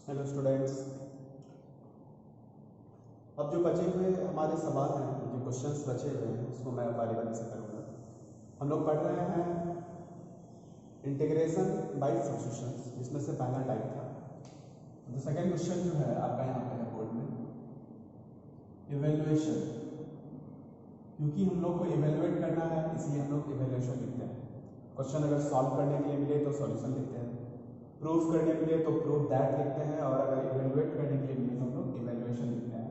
Hello students. अब जो बचे हुए हमारे सवाल हैं, जो क्वेश्चंस बचे हुए हैं, उसको मैं बारी बारी से करूँगा। हम लोग पढ़ रहे हैं इंटीग्रेशन बाय सब्स्टिट्यूशन, जिसमें से पहला टाइप था। तो सेकंड क्वेश्चन जो है आपका यहाँ पे है बोर्ड में, इवेल्युएशन। क्योंकि हम लोग को इवेल्युएट करना है, इसलिए हम लोग इवेल्युएशन लिखते हैं। क्वेश्चन अगर सॉल्व करने के लिए मिले तो सॉल्यूशन लिखते हैं, प्रूफ करने के लिए तो प्रूफ दैट लिखते हैं, और अगर इवेल्युएट करने के लिए मिले तो हम लोग इवेल्युएशन लिखते हैं।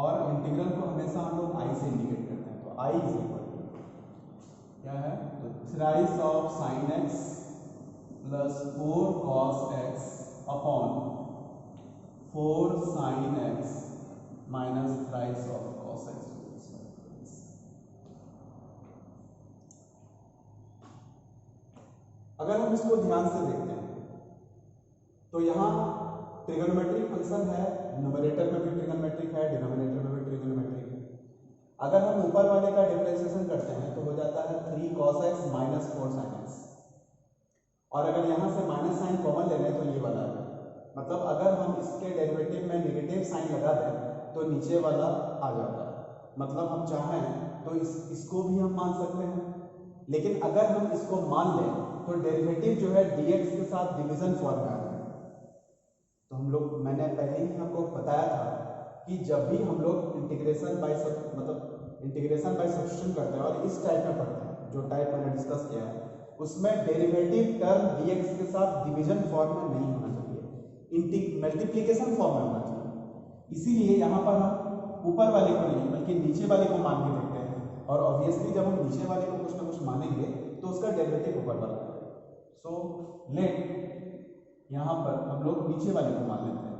और इंटीग्रल को हमेशा हम लोग आई से इंडिकेट करते हैं। तो आई इज इक्वल टू क्या है, तो thrice of sine x plus 4 cos x upon 4 sine x minus thrice of cos x. अगर हम इसको ध्यान से देखते हैं तो यहाँ ट्रिगोनोमेट्रिक फंक्शन है, न्यूमरेटर में भी ट्रिगोनोमेट्रिक है, डिनोमिनेटर में भी ट्रिगोनोमेट्रिक है। अगर हम ऊपर वाले का डिफरेंशिएशन करते हैं तो हो जाता है 3 cos x minus 4 sin x, और अगर यहाँ से माइनस साइन कॉमन ले लें तो ये वाला है। मतलब अगर हम इसके डेरिवेटिव में नेगेटिव साइन लगा दें तो नीचे वाला आ जाता है। मतलब हम चाहें तो इसको भी हम मान सकते हैं, लेकिन अगर हम इसको मान लें तो डेरिवेटिव जो है dx के साथ डिवीजन फॉर्म में आ जाएगा। तो हम लोग, मैंने पहले ही आपको बताया था कि जब भी हम लोग इंटीग्रेशन बाय सब्स्टिट्यूशन करते हैं और इस टाइप में पढ़ते हैं, जो टाइप मैंने डिस्कस किया है, उसमें डेरिवेटिव टर्म dx के साथ डिवीजन फॉर्म में नहीं होना चाहिए, मल्टीप्लिकेशन फॉर्म में होना चाहिए। इसीलिए यहाँ पर हम ऊपर वाले को नहीं बल्कि नीचे वाले को मान के देखते हैं, और ऑब्वियसली जब हम नीचे वाले को कुछ ना कुछ मानेंगे तो उसका डेरिवेटिव ऊपर वाला है। सो लेट यहाँ पर हम लोग नीचे वाले को मान लेते हैं,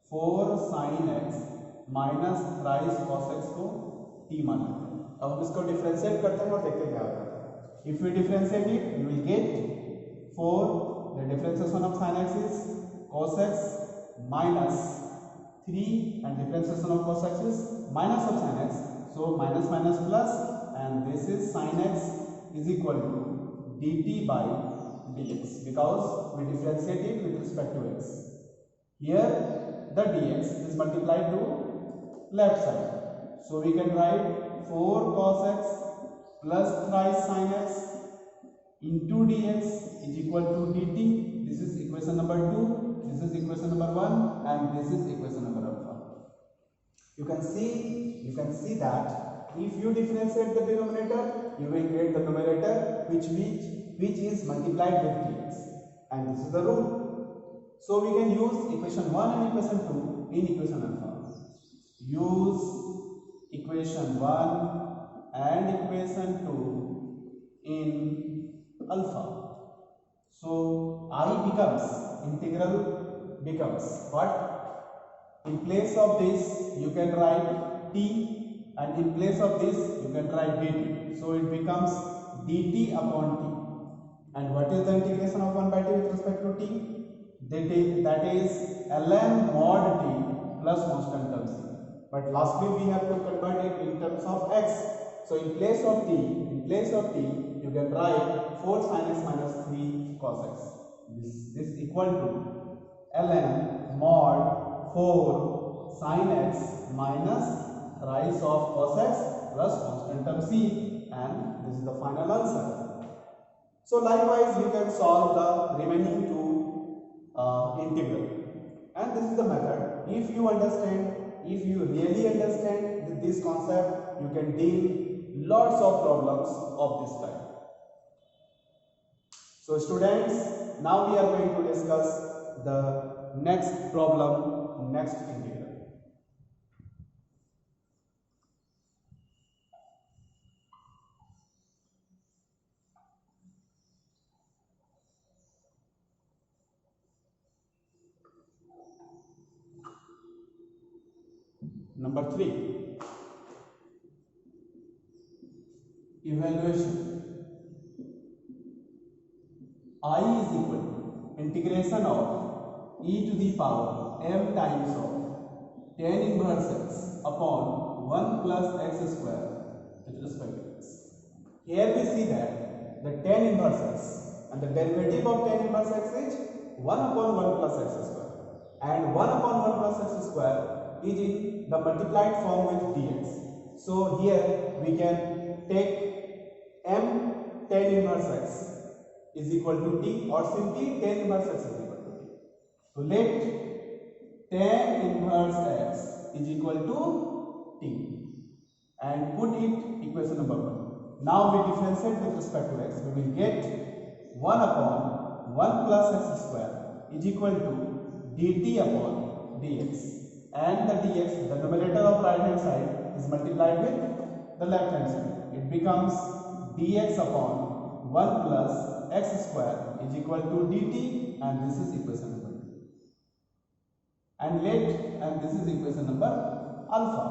4 sine x minus thrice cos x को t मान लेते हैं। अब हम इसको डिफरेंशिएट करते हैं और देखते हैं क्या होता है। If you differentiate it you will get 4, the differentiation of sin x is cos x minus 3, and differentiation of cos x is minus of sin x, so minus minus plus, and this is sin x is equal to dt by dx, because we differentiate it with respect to x. Here the dx is multiplied to left side, so we can write 4 cos x plus thrice sin x into dx is equal to dt. This is equation number 2, this is equation number 1, and this is equation number 1. You can see that if you differentiate the denominator you will get the numerator which is multiplied with dx, and this is the rule. So we can use equation 1 and equation 2 in equation alpha. Use equation 1 and equation 2 in alpha. So I becomes, integral becomes what? In place of this you can write t, and in place of this you can write dt. So it becomes dt upon t. And what is the integration of 1 by t with respect to t? That is ln mod t plus constant term c. But lastly we have to convert it in terms of x. So in place of t you can write 4 sin x minus 3 cos x. This equal to ln mod 4 sin x minus rise of cos x plus constant term c, and this is the final answer. So likewise you can solve the remaining two integral, and this is the method. If you really understand this concept, you can deal lots of problems of this type. So students, now we are going to discuss the next problem, next integral. Number 3, evaluation. I is equal to integration of e to the power m times of tan inverse x upon 1 plus x square with respect to x. Here we see that the tan inverse x and the derivative of tan inverse x is 1 upon 1 plus x square. and 1 upon 1 plus x square is in the multiplied form with dx. So here we can take m tan inverse x is equal to t, or simply tan inverse x is equal to t. So let tan inverse x is equal to t and put it equation number 1. Now we differentiate with respect to x. We will get 1 upon 1 plus x square is equal to dt upon dx, and the dx, the numerator of right hand side, is multiplied with the left hand side. It becomes dx upon 1 plus x square is equal to dt, and this is equation number 2. And this is equation number alpha.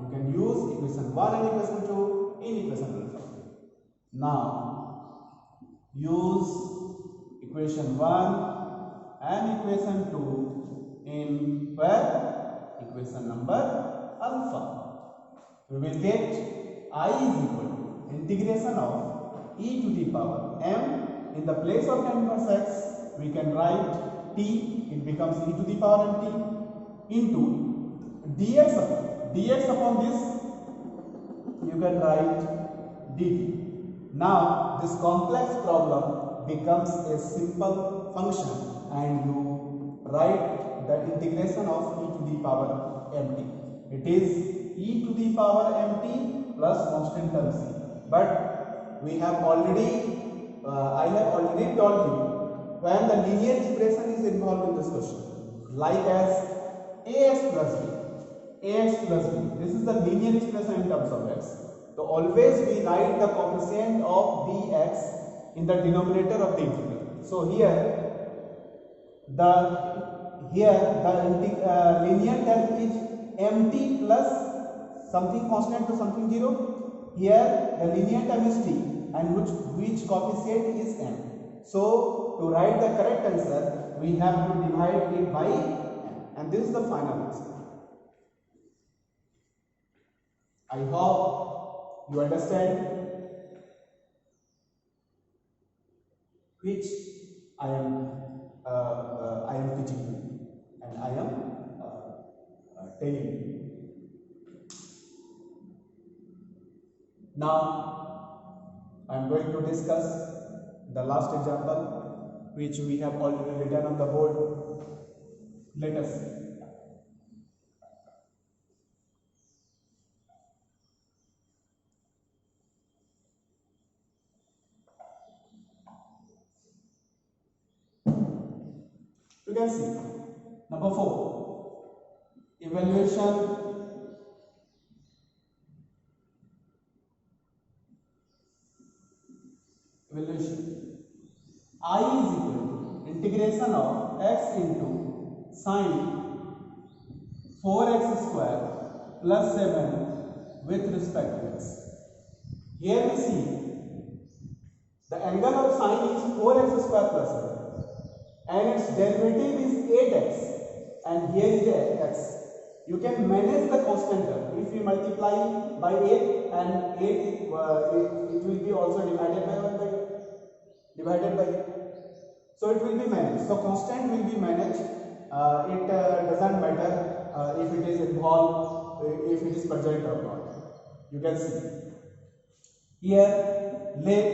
You can use equation 1 and equation 2 in equation alpha. Now use equation 1 and equation 2 in where? Equation number alpha. We will get I is equal to integration of e to the power m. In the place of tan inverse x, we can write t, it becomes e to the power mt, into dx upon this, you can write dt. Now this complex problem becomes a simple function, and you write the integration of e to the power mt. It is e to the power mt plus constant term c. But we have already, I have already told you, when the linear expression is involved in this question, like as ax plus b, this is the linear expression in terms of x. So always we write the coefficient of dx in the denominator of the integral. So here the linear term is mt plus something constant to something 0. Here the linear term is t, and which coefficient is m. So to write the correct answer, we have to divide it by m, and this is the final answer. I hope you understand which I am teaching you, and I am telling you. Now I am going to discuss the last example, which we have already written on the board. Let us see. You can see number 4, evaluation I is equal to integration of x into sine 4x square plus 7 with respect to x. Here we see the angle of sine is 4x square plus 7, and its derivative is 8x, and here is x. You can manage the constant term. If we multiply by 8, and 8 it will be also divided by 1 by 8. So it will be managed. So constant will be managed. It doesn't matter if it is involved, if it is present or not. You can see here, let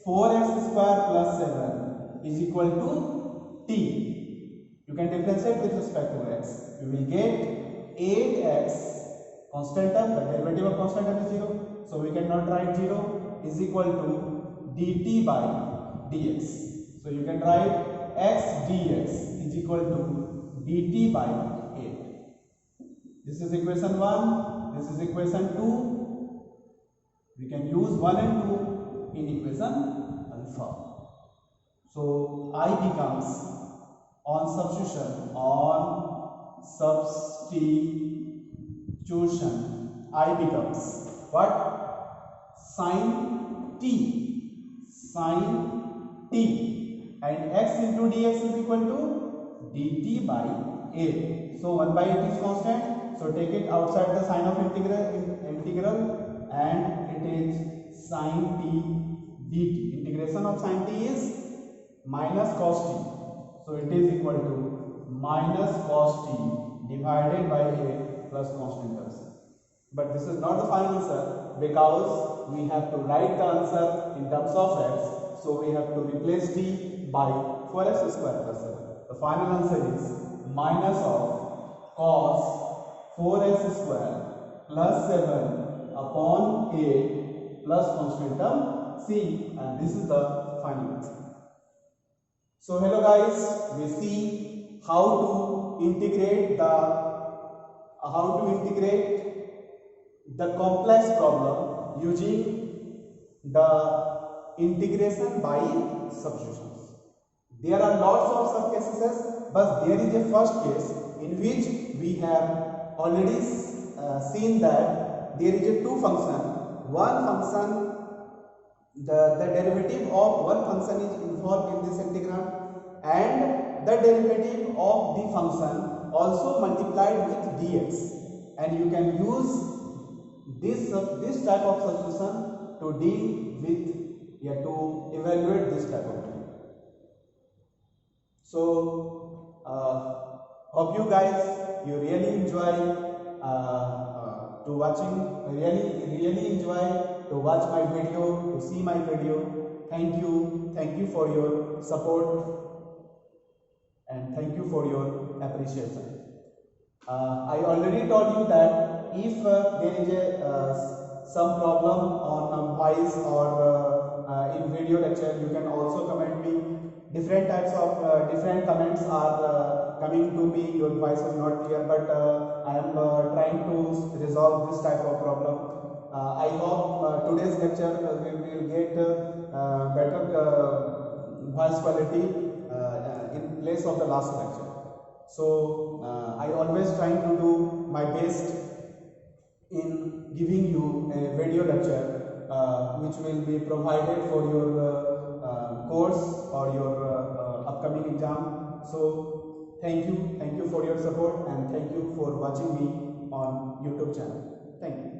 4x square plus 7 is equal to t. You can differentiate with respect to x. You will get 8x constant term, the derivative of constant term is 0. So we cannot write 0 is equal to dt by dx. So you can write x dx is equal to dt by 8. This is equation 1, this is equation 2. We can use 1 and 2 in equation alpha. So I becomes, on substitution, I becomes what? Sine t, and x into dx is equal to dt by 8. So 1 by 8 is constant, so take it outside the sign of integral, and it is sine t dt. Integration of sine t is minus cos t, so it is equal to minus cos t divided by a plus constant terms. But this is not the final answer because we have to write the answer in terms of x. So we have to replace t by 4x square plus 7. The final answer is minus of cos 4x square plus 7 upon 8 plus constant term c, and this is the final answer. So hello guys, we see how to integrate the complex problem using the integration by substitutions. There are lots of sub cases, but there is a first case in which we have already seen that there is a two function. One function, the derivative of one function is involved in this integral, and the derivative of the function also multiplied with dx, and you can use this type of solution to deal with, to evaluate this type of thing. So hope you guys really enjoy really enjoy to watch my video, to see my video. Thank you for your support and thank you for your appreciation. I already told you that if there is some problem on voice or in video lecture, you can also comment me. Different types of different comments are coming to me. Your voice is not clear, but I am trying to resolve this type of problem. I hope today's lecture we will get better voice quality in place of the last lecture. So I always trying to do my best in giving you a video lecture which will be provided for your course or your upcoming exam. So thank you for your support and thank you for watching me on YouTube channel. Thank you.